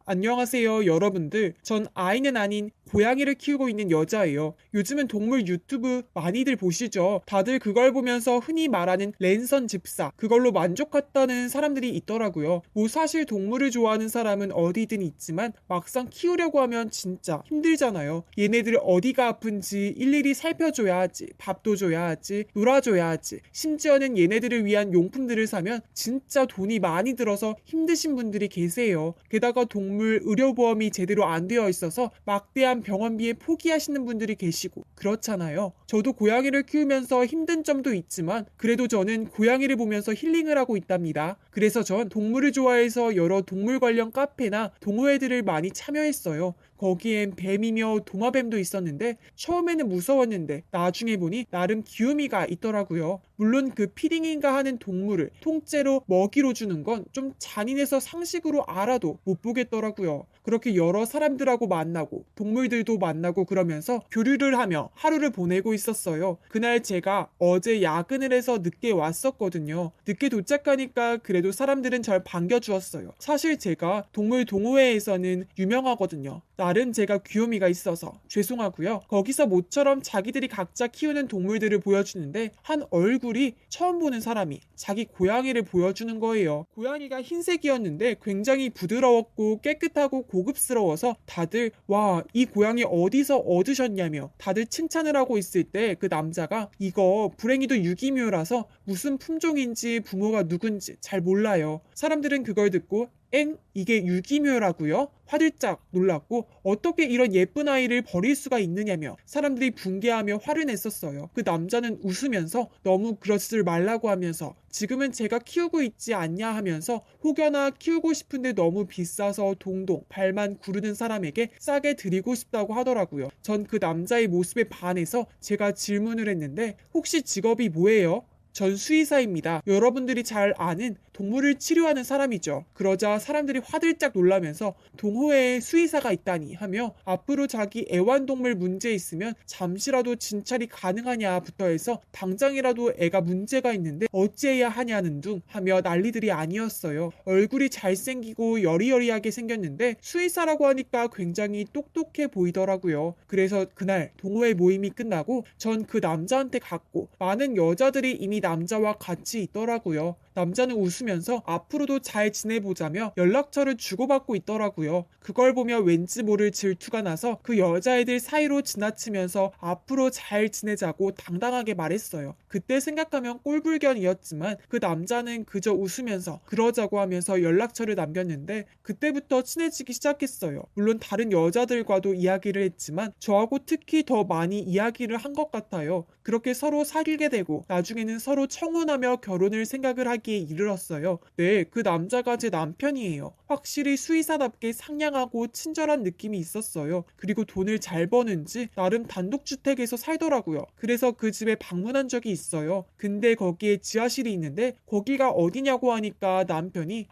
안녕하세요, 여러분들. 전 아이는 아닌 고양이를 키우고 있는 여자예요. 요즘은 동물 유튜브 많이들 보시죠? 다들 그걸 보면서 흔히 말하는 랜선 집사, 그걸로 만족했다는 사람들이 있더라고요. 뭐 사실 동물을 좋아하는 사람은 어디든 있지만 막상 키우려고 하면 진짜 힘들잖아요. 얘네들 어디가 아픈지 일일이 살펴줘야 하지, 밥도 줘야 하지, 놀아줘야 하지. 심지어는 얘네들을 위한 용품들을 사면 진짜 돈이 많이 들어서 힘드신 분들이 계세요. 게다가 동물 의료보험이 제대로 안 되어 있어서 막대한 병원비에 포기하시는 분들이 계시고 그렇잖아요. 저도 고양이를 키우면서 힘든 점도 있지만 그래도 저는 고양이를 보면서 힐링을 하고 있답니다. 그래서 전 동물을 좋아해서 여러 동물 관련 카페나 동호회들을 많이 참여했어요. 거기엔 뱀이며 도마뱀도 있었는데 처음에는 무서웠는데 나중에 보니 나름 귀요미가 있더라고요. 물론 그 피딩인가 하는 동물을 통째로 먹이로 주는 건 좀 잔인해서 상식으로 알아도 못 보겠더라고요. 그렇게 여러 사람들하고 만나고 동물들도 만나고 그러면서 교류를 하며 하루를 보내고 있었어요. 그날 제가 어제 야근을 해서 늦게 왔었거든요. 늦게 도착하니까 그래도 사람들은 절 반겨주었어요. 사실 제가 동물 동호회에서는 유명하거든요. 나름 제가 귀요미가 있어서 죄송하고요. 거기서 모처럼 자기들이 각자 키우는 동물들을 보여주는데 한 얼굴이 처음 보는 사람이 자기 고양이를 보여주는 거예요. 고양이가 흰색이었는데 굉장히 부드러웠고 깨끗하고 고급스러워서 다들 와, 이 고양이 어디서 얻으셨냐며 다들 칭찬을 하고 있을 때 그 남자가 이거 불행히도 유기묘라서 무슨 품종인지 부모가 누군지 잘 몰라요. 사람들은 그걸 듣고 엥? 이게 유기묘라고요? 화들짝 놀랐고 어떻게 이런 예쁜 아이를 버릴 수가 있느냐며 사람들이 붕괴하며 화를 냈었어요. 그 남자는 웃으면서 너무 그러지 말라고 하면서 지금은 제가 키우고 있지 않냐 하면서 혹여나 키우고 싶은데 너무 비싸서 동동 발만 구르는 사람에게 싸게 드리고 싶다고 하더라고요. 전 그 남자의 모습에 반해서 제가 질문을 했는데 혹시 직업이 뭐예요? 전 수의사입니다. 여러분들이 잘 아는 동물을 치료하는 사람이죠. 그러자 사람들이 화들짝 놀라면서 동호회에 수의사가 있다니 하며 앞으로 자기 애완동물 문제 있으면 잠시라도 진찰이 가능하냐부터 해서 당장이라도 애가 문제가 있는데 어찌해야 하냐는 둥 하며 난리들이 아니었어요. 얼굴이 잘생기고 여리여리하게 생겼는데 수의사라고 하니까 굉장히 똑똑해 보이더라고요. 그래서 그날 동호회 모임이 끝나고 전 그 남자한테 갔고 많은 여자들이 이미 남자와 같이 있더라고요. 남자는 웃으면서 앞으로도 잘 지내보자며 연락처를 주고받고 있더라고요. 그걸 보며 왠지 모를 질투가 나서 그 여자애들 사이로 지나치면서 앞으로 잘 지내자고 당당하게 말했어요. 그때 생각하면 꼴불견이었지만 그 남자는 그저 웃으면서 그러자고 하면서 연락처를 남겼는데 그때부터 친해지기 시작했어요. 물론 다른 여자들과도 이야기를 했지만 저하고 특히 더 많이 이야기를 한 것 같아요. 그렇게 서로 사귀게 되고 나중에는 서로 청혼하며 결혼을 생각을 하기에 이르렀어요. 네, 그 남자가 제 남편이에요. 확실히 수의사답게 상냥하고 친절한 느낌이 있었어요. 그리고 돈을 잘 버는지 나름 단독주택에서 살더라고요. 그래서 그 집에 방문한 적이 있어요. 근데 거기에 지하실이 있는데 거기가 어디냐고 하니까 남편이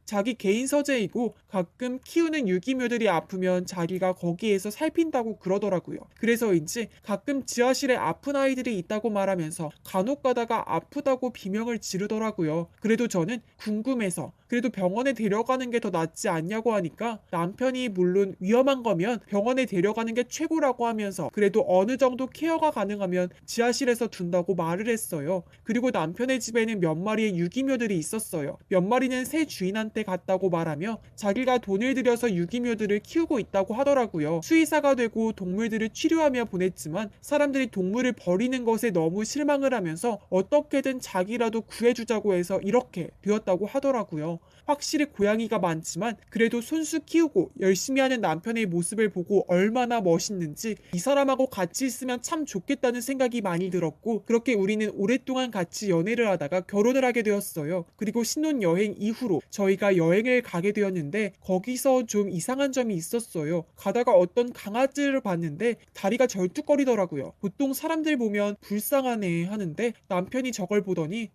자기 개인 서재이고 가끔 키우는 유기묘들이 아프면 자기가 거기에서 살핀다고 그러더라고요. 그래서인지 가끔 지하실에 아픈 아이들이 있다고 말하면서 간혹 가다가 아프다고 비명을 지르더라고요. 그래도 저는 궁금해서 그래도 병원에 데려가는 게 더 낫지 않냐고 하니까 남편이 물론 위험한 거면 병원에 데려가는 게 최고라고 하면서 그래도 어느 정도 케어가 가능하면 지하실에서 둔다고 말을 했어요. 그리고 남편의 집에는 몇 마리의 유기묘들이 있었어요. 몇 마리는 새 주인한테 갔다고 말하며 자기가 돈을 들여서 유기묘들을 키우고 있다고 하더라고요. 수의사가 되고 동물들을 치료하며 보냈지만 사람들이 동물을 버리는 것에 너무 실망을 하면서 어떻게든 자기라도 구해주자고 해서 이렇게 되었다고 하더라고요. 확실히 고양이가 많지만 그래도 손수 키우고 열심히 하는 남편의 모습을 보고 얼마나 멋있는지 이 사람하고 같이 있으면 참 좋겠다는 생각이 많이 들었고 그렇게 우리는 오랫동안 같이 연애를 하다가 결혼을 하게 되었어요. 그리고 신혼여행 이후로 저희가 여행을 가게 되었는데 거기서 좀 이상한 점이 있었어요. 가다가 어떤 강아지를 봤는데 다리가 절뚝거리더라고요. 보통 사람들 보면 불쌍하네 하는데 남편이 저걸 보더니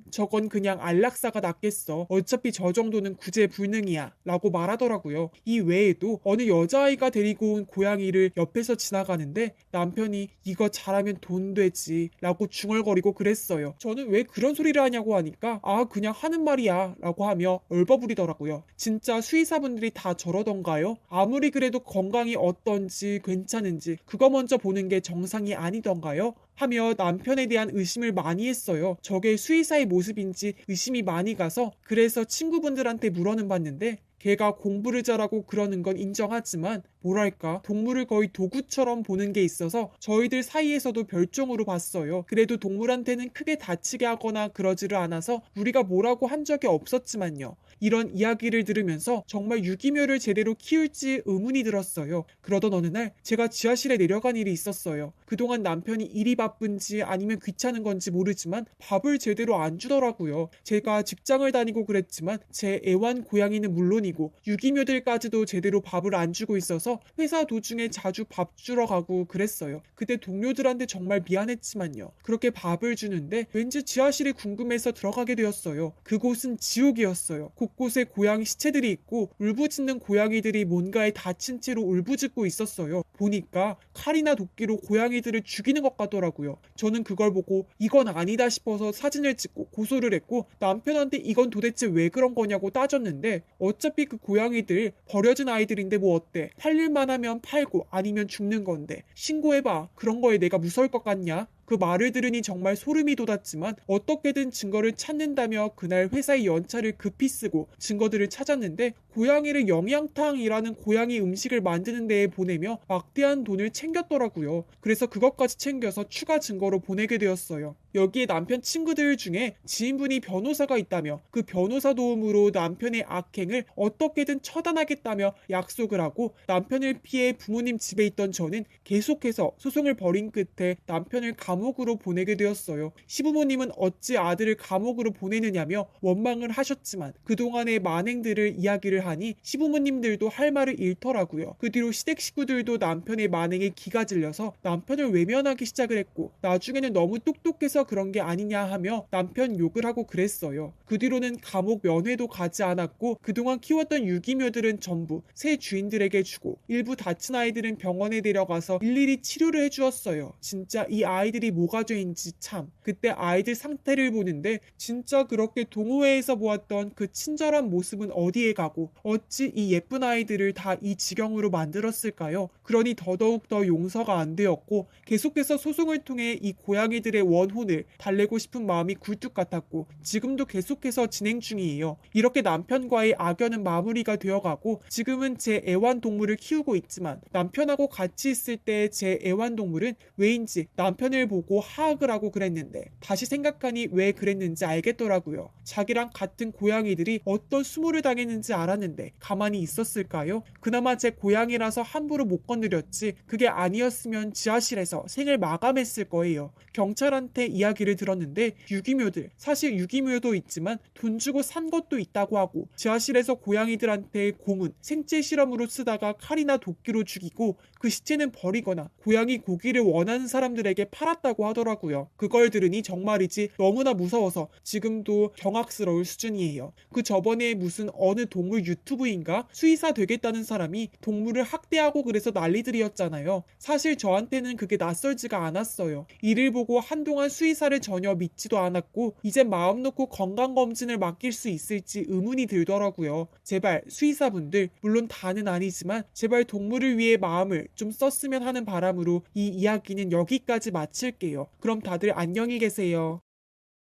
저건 그냥 안락사가 낫겠어. 어차피 저 정도는 구제불능이야. 라고 말하더라고요. 이 외에도 어느 여자아이가 데리고 온 고양이를 옆에서 지나가는데 남편이 이거 잘하면 돈 되지. 라고 중얼거리고 그랬어요. 저는 왜 그런 소리를 하냐고 하니까 아, 그냥 하는 말이야. 라고 하며 얼버무리더라고요. 진짜 수의사분들이 다 저러던가요? 아무리 그래도 건강이 어떤지 괜찮은지 그거 먼저 보는 게 정상이 아니던가요? 하며 남편에 대한 의심을 많이 했어요. 저게 수의사의 모습인지 의심이 많이 가서 그래서 친구분들한테 물어는 봤는데 걔가 공부를 잘하고 그러는 건 인정하지만 뭐랄까 동물을 거의 도구처럼 보는 게 있어서 저희들 사이에서도 별종으로 봤어요. 그래도 동물한테는 크게 다치게 하거나 그러지를 않아서 우리가 뭐라고 한 적이 없었지만요. 이런 이야기를 들으면서 정말 유기묘를 제대로 키울지 의문이 들었어요. 그러던 어느 날 제가 지하실에 내려간 일이 있었어요. 그동안 남편이 일이 바쁜지 아니면 귀찮은 건지 모르지만 밥을 제대로 안 주더라고요. 제가 직장을 다니고 그랬지만 제 애완 고양이는 물론이고 유기묘들까지도 제대로 밥을 안 주고 있어서 회사 도중에 자주 밥 주러 가고 그랬어요. 그때 동료들한테 정말 미안했지만요. 그렇게 밥을 주는데 왠지 지하실이 궁금해서 들어가게 되었어요. 그곳은 지옥이었어요. 곳곳에 고양이 시체들이 있고 울부짖는 고양이들이 뭔가에 다친 채로 울부짖고 있었어요. 보니까 칼이나 도끼로 고양이들을 죽이는 것 같더라고요. 저는 그걸 보고 이건 아니다 싶어서 사진을 찍고 고소를 했고 남편한테 이건 도대체 왜 그런 거냐고 따졌는데 어차피 그 고양이들 버려진 아이들인데 뭐 어때? 팔릴만 하면 팔고 아니면 죽는 건데 신고해봐. 그런 거에 내가 무서울 것 같냐? 그 말을 들으니 정말 소름이 돋았지만 어떻게든 증거를 찾는다며 그날 회사의 연차를 급히 쓰고 증거들을 찾았는데 고양이를 영양탕이라는 고양이 음식을 만드는 데에 보내며 막대한 돈을 챙겼더라고요. 그래서 그것까지 챙겨서 추가 증거로 보내게 되었어요. 여기에 남편 친구들 중에 지인분이 변호사가 있다며 그 변호사 도움으로 남편의 악행을 어떻게든 처단하겠다며 약속을 하고 남편을 피해 부모님 집에 있던 저는 계속해서 소송을 벌인 끝에 남편을 감옥으로 보내게 되었어요. 시부모님은 어찌 아들을 감옥으로 보내느냐며 원망을 하셨지만 그동안의 만행들을 이야기를 하니 시부모님들도 할 말을 잃더라고요. 그 뒤로 시댁 식구들도 남편의 만행에 기가 질려서 남편을 외면하기 시작을 했고 나중에는 너무 똑똑해서 그런 게 아니냐 하며 남편 욕을 하고 그랬어요. 그 뒤로는 감옥 면회도 가지 않았고 그동안 키웠던 유기묘들은 전부 새 주인들에게 주고 일부 다친 아이들은 병원에 데려가서 일일이 치료를 해주었어요. 진짜 이 아이들이 뭐가 죄인지 참. 그때 아이들 상태를 보는데 진짜 그렇게 동호회에서 보았던 그 친절한 모습은 어디에 가고 어찌 이 예쁜 아이들을 다 이 지경으로 만들었을까요? 그러니 더더욱 더 용서가 안 되었고 계속해서 소송을 통해 이 고양이들의 원혼을 달래고 싶은 마음이 굴뚝 같았고 지금도 계속해서 진행 중이에요. 이렇게 남편과의 악연은 마무리가 되어가고 지금은 제 애완동물을 키우고 있지만 남편하고 같이 있을 때 제 애완동물은 왜인지 남편을 보고 하악을 하고 그랬는데 다시 생각하니 왜 그랬는지 알겠더라고요. 자기랑 같은 고양이들이 어떤 수모를 당했는지 알았는데 가만히 있었을까요? 그나마 제 고양이라서 함부로 못 건드렸지 그게 아니었으면 지하실에서 생을 마감했을 거예요. 경찰한테 이야기를 들었는데 유기묘들 사실 유기묘도 있지만 돈 주고 산 것도 있다고 하고 지하실에서 고양이들한테 고문 생체 실험으로 쓰다가 칼이나 도끼로 죽이고 그 시체는 버리거나 고양이 고기를 원하는 사람들에게 팔았다고 하더라고요. 그걸 들으니 정말이지 너무나 무서워서 지금도 경악스러울 수준이에요. 그 저번에 무슨 어느 동물 유튜브인가 수의사 되겠다는 사람이 동물을 학대하고 그래서 난리들이었잖아요. 사실 저한테는 그게 낯설지가 않았어요. 이를 보고 한동안 수의사를 전혀 믿지도 않았고 이제 마음 놓고 건강검진을 맡길 수 있을지 의문이 들더라고요. 제발 수의사분들 물론 다는 아니지만 제발 동물을 위해 마음을 좀 썼으면 하는 바람으로 이 이야기는 여기까지 마칠게요. 그럼 다들 안녕히 계세요.